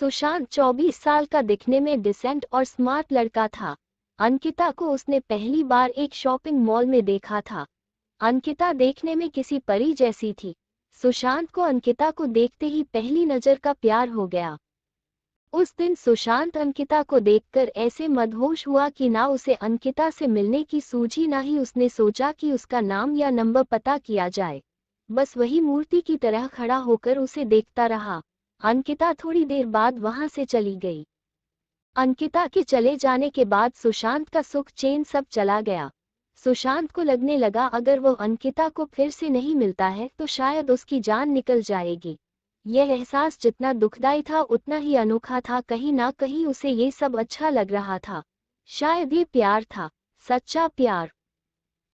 सुशांत 24 साल का दिखने में डिसेंट और स्मार्ट लड़का था। अंकिता को उसने पहली बार एक शॉपिंग मॉल में देखा था। अंकिता देखने में किसी परी जैसी थी। सुशांत को अंकिता को देखते ही पहली नजर का प्यार हो गया। उस दिन सुशांत अंकिता को देखकर ऐसे मदहोश हुआ कि ना उसे अंकिता से मिलने की सूझी, ना ही उसने सोचा कि उसका नाम या नंबर पता किया जाए। बस वही मूर्ति की तरह खड़ा होकर उसे देखता रहा। अंकिता थोड़ी देर बाद वहां से चली गई। अंकिता के चले जाने के बाद सुशांत का सुख चैन सब चला गया। सुशांत को लगने लगा अगर वो अंकिता को फिर से नहीं मिलता है तो शायद उसकी जान निकल जाएगी। यह एहसास जितना दुखदाई था उतना ही अनोखा था। कहीं ना कहीं उसे ये सब अच्छा लग रहा था। शायद ये प्यार था, सच्चा प्यार।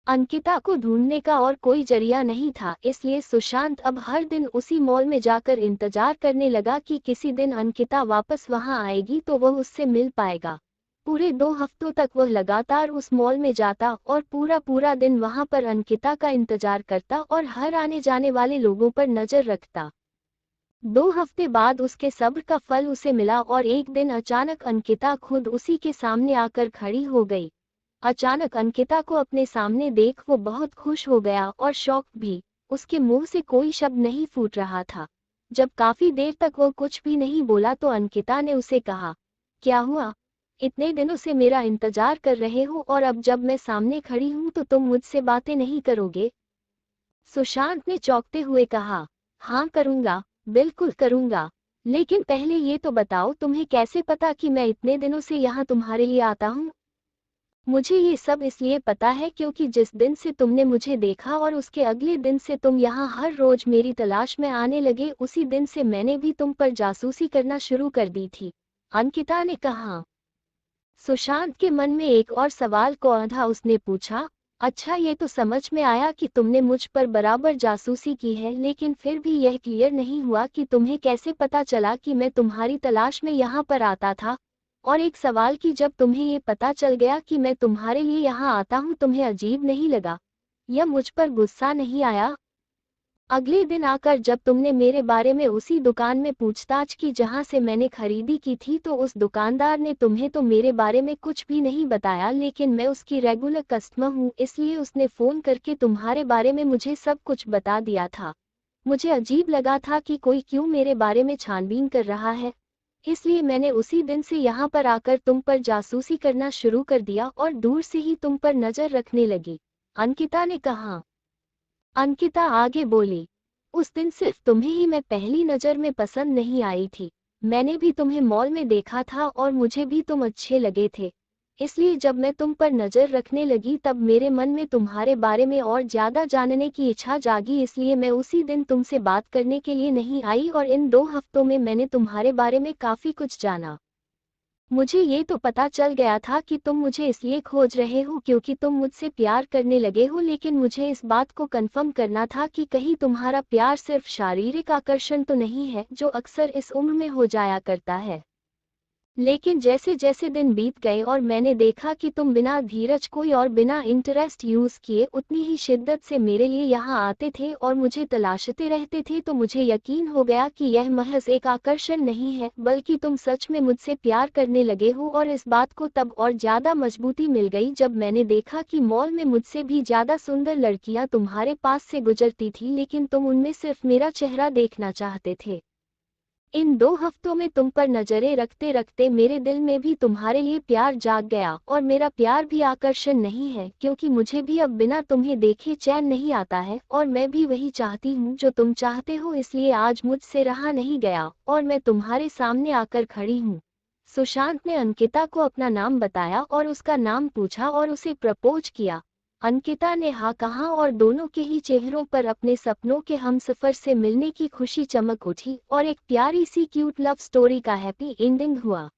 अंकिता को ढूंढने का और कोई जरिया नहीं था, इसलिए सुशांत अब हर दिन उसी मॉल में जाकर इंतजार करने लगा कि किसी दिन अंकिता वापस वहां आएगी तो वह उससे मिल पाएगा। पूरे 2 हफ्तों तक वह लगातार उस मॉल में जाता और पूरा पूरा दिन वहां पर अंकिता का इंतजार करता और हर आने जाने वाले लोगों पर नजर रखता। 2 हफ्ते बाद उसके सब्र का फल उसे मिला और एक दिन अचानक अंकिता खुद उसी के सामने आकर खड़ी हो गई। अचानक अंकिता को अपने सामने देख वो बहुत खुश हो गया और शौक भी। उसके मुंह से कोई शब्द नहीं फूट रहा था। जब काफी देर तक वो कुछ भी नहीं बोला तो अंकिता ने उसे कहा, क्या हुआ? इतने दिनों से मेरा इंतजार कर रहे हो और अब जब मैं सामने खड़ी हूं तो तुम मुझसे बातें नहीं करोगे? सुशांत ने चौंकते हुए कहा, हाँ करूंगा, बिल्कुल करूंगा। लेकिन पहले ये तो बताओ तुम्हें कैसे पता कि मैं इतने दिनों से यहाँ तुम्हारे लिए आता हूँ? मुझे ये सब इसलिए पता है क्योंकि जिस दिन से तुमने मुझे देखा और उसके अगले दिन से तुम यहाँ हर रोज मेरी तलाश में आने लगे, उसी दिन से मैंने भी तुम पर जासूसी करना शुरू कर दी थी, अंकिता ने कहा। सुशांत के मन में एक और सवाल को आधा उसने पूछा, अच्छा ये तो समझ में आया कि तुमने मुझ पर बराबर जासूसी की है, लेकिन फिर भी यह क्लियर नहीं हुआ कि तुम्हें कैसे पता चला कि मैं तुम्हारी तलाश में यहाँ पर आता था। और एक सवाल कि जब तुम्हें ये पता चल गया कि मैं तुम्हारे लिए यहाँ आता हूँ, तुम्हें अजीब नहीं लगा या मुझ पर गुस्सा नहीं आया? अगले दिन आकर जब तुमने मेरे बारे में उसी दुकान में पूछताछ की जहाँ से मैंने खरीदी की थी, तो उस दुकानदार ने तुम्हें तो मेरे बारे में कुछ भी नहीं बताया, लेकिन मैं उसकी रेगुलर कस्टमर हूँ इसलिए उसने फ़ोन करके तुम्हारे बारे में मुझे सब कुछ बता दिया था। मुझे अजीब लगा था कि कोई क्यों मेरे बारे में छानबीन कर रहा है, इसलिए मैंने उसी दिन से यहाँ पर आकर तुम पर जासूसी करना शुरू कर दिया और दूर से ही तुम पर नजर रखने लगी, अंकिता ने कहा। अंकिता आगे बोली, उस दिन सिर्फ तुम्हें ही मैं पहली नजर में पसंद नहीं आई थी। मैंने भी तुम्हें मॉल में देखा था और मुझे भी तुम अच्छे लगे थे। इसलिए जब मैं तुम पर नजर रखने लगी तब मेरे मन में तुम्हारे बारे में और ज्यादा जानने की इच्छा जागी, इसलिए मैं उसी दिन तुमसे बात करने के लिए नहीं आई और इन 2 हफ्तों में मैंने तुम्हारे बारे में काफी कुछ जाना। मुझे ये तो पता चल गया था कि तुम मुझे इसलिए खोज रहे हो क्योंकि तुम मुझसे प्यार करने लगे हो, लेकिन मुझे इस बात को कंफर्म करना था कि कहीं तुम्हारा प्यार सिर्फ शारीरिक आकर्षण तो नहीं है जो अक्सर इस उम्र में हो जाया करता है। लेकिन जैसे जैसे दिन बीत गए और मैंने देखा कि तुम बिना धीरज कोई और बिना इंटरेस्ट यूज किए उतनी ही शिद्दत से मेरे लिए यहाँ आते थे और मुझे तलाशते रहते थे, तो मुझे यकीन हो गया कि यह महज एक आकर्षण नहीं है बल्कि तुम सच में मुझसे प्यार करने लगे हो। और इस बात को तब और ज्यादा मजबूती मिल गई जब मैंने देखा कि मॉल में मुझसे भी ज्यादा सुंदर लड़कियां तुम्हारे पास से गुजरती थी, लेकिन तुम उनमें सिर्फ मेरा चेहरा देखना चाहते थे। इन 2 हफ्तों में तुम पर नजरें रखते रखते मेरे दिल में भी तुम्हारे लिए प्यार जाग गया, और मेरा प्यार भी आकर्षण नहीं है क्योंकि मुझे भी अब बिना तुम्हें देखे चैन नहीं आता है और मैं भी वही चाहती हूँ जो तुम चाहते हो, इसलिए आज मुझसे रहा नहीं गया और मैं तुम्हारे सामने आकर खड़ी हूँ। सुशांत ने अंकिता को अपना नाम बताया और उसका नाम पूछा और उसे प्रपोज किया। अंकिता ने हाँ कहा और दोनों के ही चेहरों पर अपने सपनों के हमसफर से मिलने की खुशी चमक उठी और एक प्यारी सी क्यूट लव स्टोरी का हैप्पी एंडिंग हुआ।